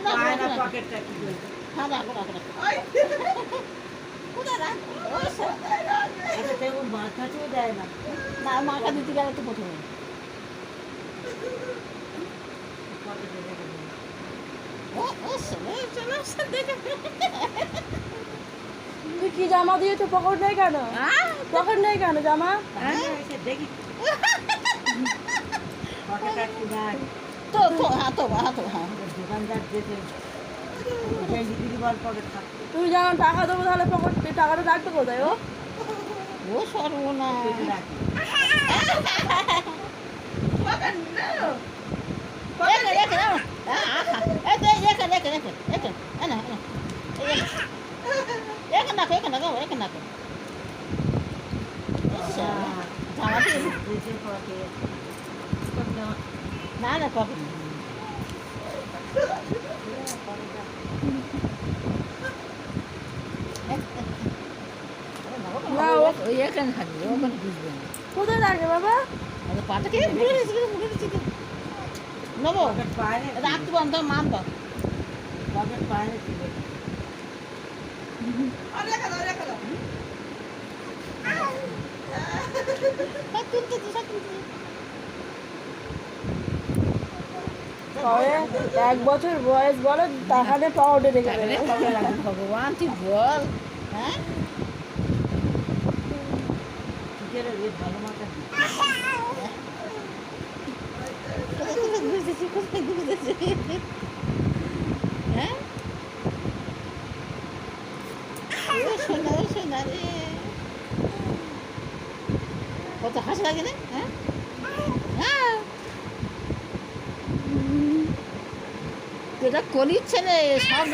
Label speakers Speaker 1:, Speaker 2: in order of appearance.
Speaker 1: পকেটটা কি করবে?
Speaker 2: হ্যাঁ, রাখো, রাখো, রাখো। কোথায় রাখো? ওই সব।
Speaker 1: এটা তেমন মাথাতেও দেয় না।
Speaker 2: না, মাকে দিতে গেলে তো প্রথমে।
Speaker 1: পকেটে রেখে দেবে।
Speaker 2: ও চলে, চলে আসছে দেখে।
Speaker 3: তুই কি জামা দিয়েছো? পকেট নেই কেন? পকেট নেই কেন জামা?
Speaker 1: তাহলে এসে দেখি পকেট একটু দেয়।
Speaker 2: তো হ্যাঁ, তো হ্যাঁ, তো হ্যাঁ।
Speaker 1: দোকানদার যেতে ডেলিভারি বল পকেট থাকতো।
Speaker 3: তুমি যখন টাকা দেবো তাহলে পকেট টাকাটা রাখবে কোথায় ও?
Speaker 2: ও সর্বনাশ।
Speaker 1: পেটে রাখি।
Speaker 2: রেখে, রেখে দাও। এই তো, এই রেখে, রেখে, রেখে, রেখে। এই নাও, এই নাও। এই রেখে। রেখে নাও, রেখে নাও, রেখে নাও। জামা দিয়ে
Speaker 1: ড্রেসের পকেট।
Speaker 2: না, না, পকেট নেই।
Speaker 3: না,
Speaker 2: ওই এখানে থাকবে, ওখানে বুঝবে না।
Speaker 3: কোথায় রাখবে বাবা?
Speaker 2: আরে পাটা কে মুড়ে দিচ্ছে, মুড়ে দিচ্ছে তো। নেবো
Speaker 1: পকেট পায় না।
Speaker 2: রাখতে পারো তো মান দাও।
Speaker 1: পকেট পায় না ছিল।
Speaker 2: তুলতে তো সব তুলতে।
Speaker 3: তবে 1 বছর বয়স বলো তাহলে পাউডার রেখে দেবে।
Speaker 2: ভগবান তুই বল। হ্যাঁ,
Speaker 1: কি করে রে ভালো মাথা দিই।
Speaker 2: কোথায় ঘুরতেছি, কোথায় ঘুরতেছি। হ্যাঁ, ও সোনা, ও সোনা রে। কত হাসি লাগে না? হ্যাঁ, হ্যাঁ। এটা করিচ্ছে রে সব।